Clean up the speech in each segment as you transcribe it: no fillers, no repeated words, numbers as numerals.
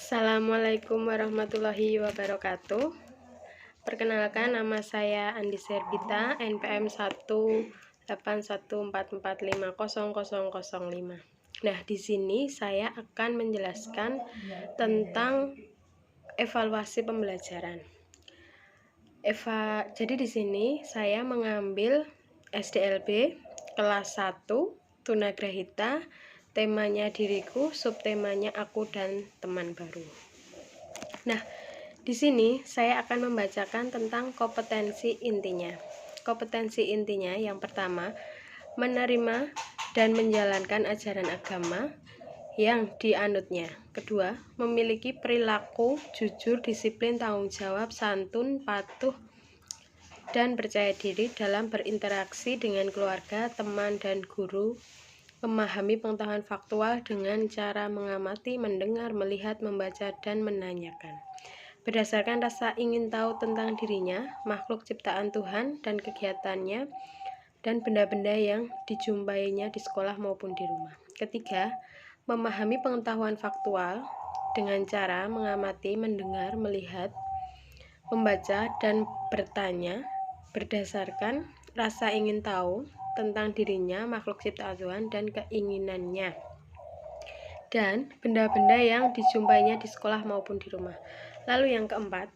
Assalamualaikum warahmatullahi wabarakatuh. Perkenalkan, nama saya Andi Serbita, NPM 18144500005. Nah, di sini saya akan menjelaskan tentang evaluasi pembelajaran. Jadi di sini saya mengambil SDLB kelas 1 Tunagrahita, temanya diriku, subtemanya aku dan teman baru. Nah, di sini saya akan membacakan tentang kompetensi intinya. Kompetensi intinya yang pertama, menerima dan menjalankan ajaran agama yang dianutnya. Kedua, memiliki perilaku jujur, disiplin, tanggung jawab, santun, patuh, dan percaya diri dalam berinteraksi dengan keluarga, teman, dan guru. Memahami pengetahuan faktual dengan cara mengamati, mendengar, melihat, membaca, dan menanyakan. Berdasarkan rasa ingin tahu tentang dirinya, makhluk ciptaan Tuhan, dan kegiatannya, dan benda-benda yang dijumpainya di sekolah maupun di rumah. Ketiga, memahami pengetahuan faktual dengan cara mengamati, mendengar, melihat, membaca, dan bertanya berdasarkan rasa ingin tahu tentang dirinya, makhluk ciptaan Tuhan, dan keinginannya, dan benda-benda yang dijumpainya di sekolah maupun di rumah. Lalu yang keempat,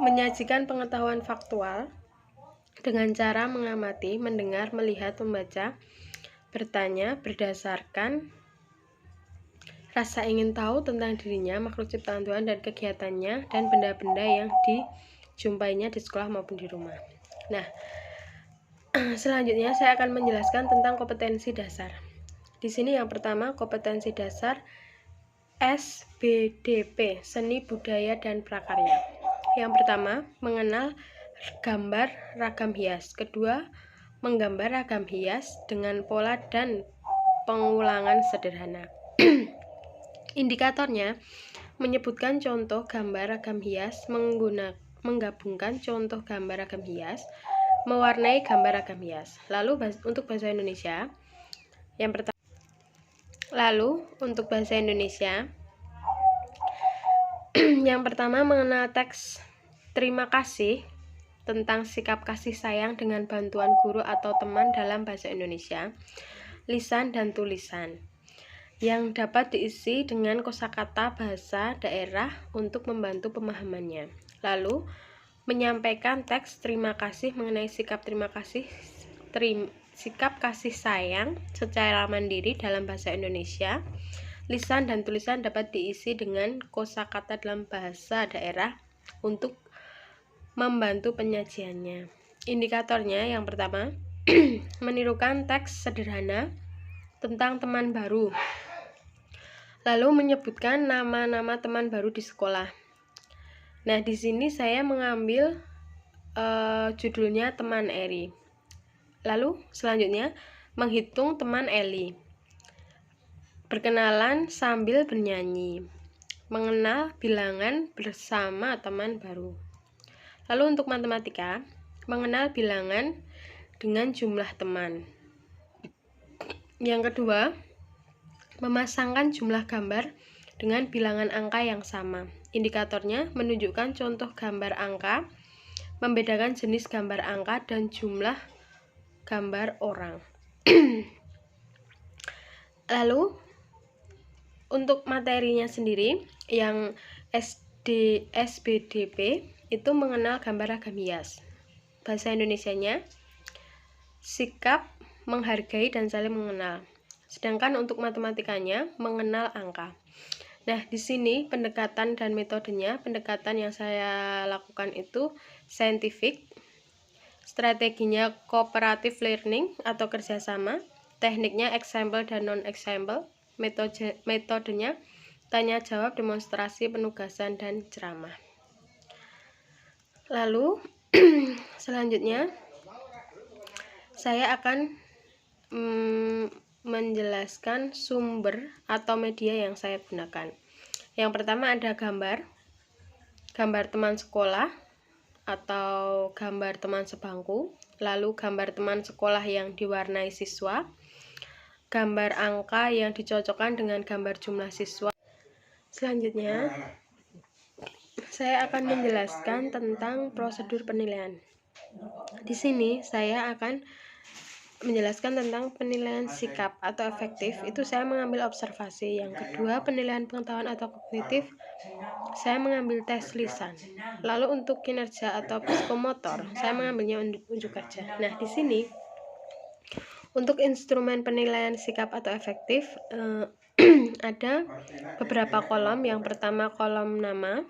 menyajikan pengetahuan faktual dengan cara mengamati, mendengar, melihat, membaca, bertanya berdasarkan rasa ingin tahu tentang dirinya, makhluk ciptaan Tuhan, dan kegiatannya, dan benda-benda yang dijumpainya di sekolah maupun di rumah. Nah, selanjutnya saya akan menjelaskan tentang kompetensi dasar. Di sini yang pertama, kompetensi dasar SBDP, seni, budaya, dan prakarya. Yang pertama, mengenal gambar ragam hias. Kedua, menggambar ragam hias dengan pola dan pengulangan sederhana. Indikatornya, menyebutkan contoh gambar ragam hias, menggabungkan contoh gambar ragam hias, mewarnai gambar ragam hias. Lalu untuk bahasa Indonesia, yang pertama mengenal teks terima kasih tentang sikap kasih sayang dengan bantuan guru atau teman dalam bahasa Indonesia, lisan dan tulisan, yang dapat diisi dengan kosakata bahasa daerah untuk membantu pemahamannya. Lalu menyampaikan teks terima kasih mengenai sikap kasih sayang secara mandiri dalam bahasa Indonesia. Lisan dan tulisan dapat diisi dengan kosakata dalam bahasa daerah untuk membantu penyajiannya. Indikatornya yang pertama, menirukan teks sederhana tentang teman baru, lalu menyebutkan nama-nama teman baru di sekolah. Nah, di sini saya mengambil judulnya teman Eri. Lalu selanjutnya, menghitung teman Eli. Berkenalan sambil bernyanyi. Mengenal bilangan bersama teman baru. Lalu untuk matematika, mengenal bilangan dengan jumlah teman. Yang kedua, memasangkan jumlah gambar dengan bilangan angka yang sama. Indikatornya menunjukkan contoh gambar angka, membedakan jenis gambar angka dan jumlah gambar orang. Lalu untuk materinya sendiri, yang SBDP itu mengenal gambar ragam hias. Bahasa Indonesianya, sikap menghargai dan saling mengenal. Sedangkan untuk matematikanya, mengenal angka. Nah, di sini pendekatan dan metodenya, pendekatan yang saya lakukan itu scientific, strateginya cooperative learning atau kerjasama, tekniknya example dan non-example, metodenya tanya jawab, demonstrasi, penugasan, dan ceramah. Lalu selanjutnya saya akan menjelaskan sumber atau media yang saya gunakan. Yang pertama ada gambar teman sekolah atau gambar teman sebangku, lalu gambar teman sekolah yang diwarnai siswa, gambar angka yang dicocokkan dengan gambar jumlah siswa. Selanjutnya, saya akan menjelaskan tentang prosedur penilaian. Di sini saya akan menjelaskan tentang penilaian sikap atau efektif. Itu saya mengambil observasi. Yang kedua, penilaian pengetahuan atau kognitif, saya mengambil tes lisan. Lalu untuk kinerja atau psikomotor, saya mengambilnya unjuk kerja. Nah, di sini untuk instrumen penilaian sikap atau efektif ada beberapa kolom. Yang pertama kolom nama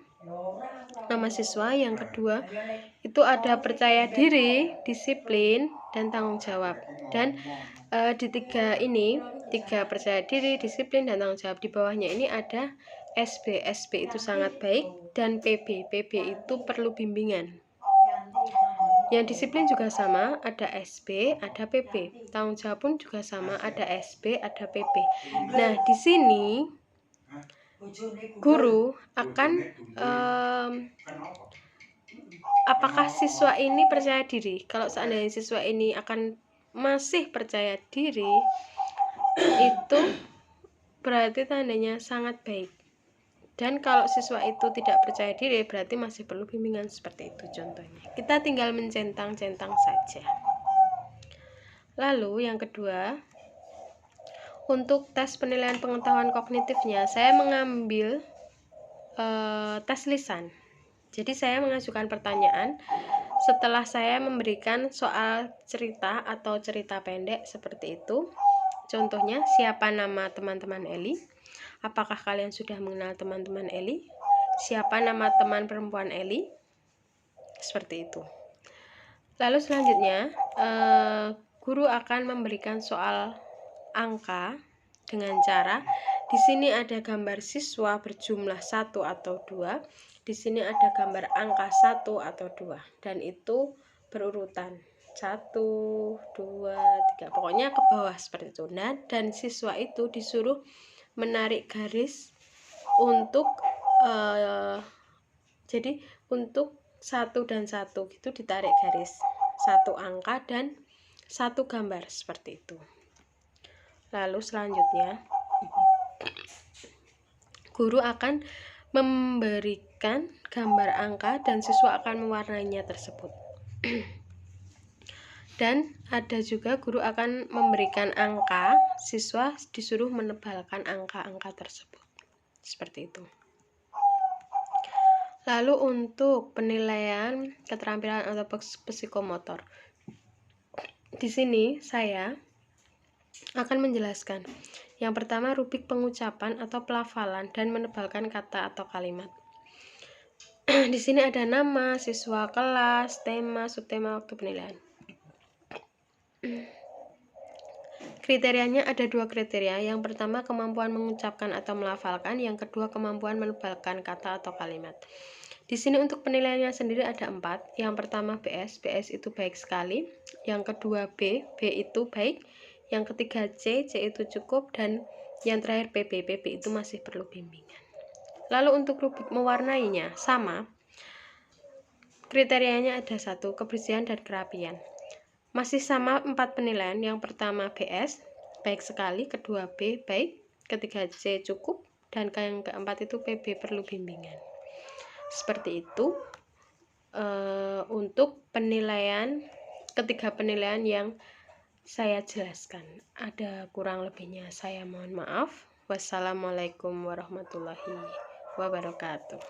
siswa, yang kedua itu ada percaya diri, disiplin, dan tanggung jawab. Dan di tiga percaya diri, disiplin, dan tanggung jawab, di bawahnya ini ada SB itu sangat baik, dan PB itu perlu bimbingan. Yang disiplin juga sama, ada SB, ada PP. Tanggung jawab pun juga sama, ada SB, ada PP. Nah, di sini guru akan apakah siswa ini percaya diri. Kalau seandainya siswa ini akan masih percaya diri, itu berarti tandanya sangat baik. Dan kalau siswa itu tidak percaya diri, berarti masih perlu bimbingan. Seperti itu contohnya. Kita tinggal mencentang-centang saja. Lalu yang kedua, untuk tes penilaian pengetahuan kognitifnya, saya mengambil tes lisan. Jadi saya mengajukan pertanyaan setelah saya memberikan soal cerita atau cerita pendek seperti itu. Contohnya, siapa nama teman-teman Eli? Apakah kalian sudah mengenal teman-teman Eli? Siapa nama teman perempuan Eli? Seperti itu. Lalu selanjutnya, guru akan memberikan soal angka dengan cara di sini ada gambar siswa berjumlah 1 atau 2. Di sini ada gambar angka 1 atau 2, dan itu berurutan 1, 2, 3, pokoknya ke bawah seperti itu. Nah, dan siswa itu disuruh menarik garis untuk jadi untuk 1 dan 1 gitu, ditarik garis 1 angka dan 1 gambar seperti itu. Lalu selanjutnya guru akan memberikan gambar angka dan siswa akan mewarnainya tersebut. Dan ada juga guru akan memberikan angka, siswa disuruh menebalkan angka-angka tersebut. Seperti itu. Lalu untuk penilaian keterampilan atau psikomotor. Di sini saya akan menjelaskan. Yang pertama, rubrik pengucapan atau pelafalan dan menebalkan kata atau kalimat. Di sini ada nama, siswa, kelas, tema, subtema, waktu penilaian. Kriterianya ada 2 kriteria. Yang pertama, kemampuan mengucapkan atau melafalkan. Yang kedua, kemampuan menebalkan kata atau kalimat. Di sini untuk penilaiannya sendiri ada 4. Yang pertama BS itu baik sekali. Yang kedua B itu baik. Yang ketiga C itu cukup. Dan yang terakhir PP itu masih perlu bimbingan. Lalu untuk rubrik mewarnainya sama. Kriterianya ada 1, kebersihan dan kerapian. Masih sama 4 penilaian. Yang pertama BS, baik sekali. Kedua B, baik. Ketiga C, cukup. Dan yang keempat itu PB, perlu bimbingan. Seperti itu untuk penilaian, ketiga penilaian yang saya jelaskan. Ada kurang lebihnya saya mohon maaf. Wassalamualaikum warahmatullahi wabarakatuh.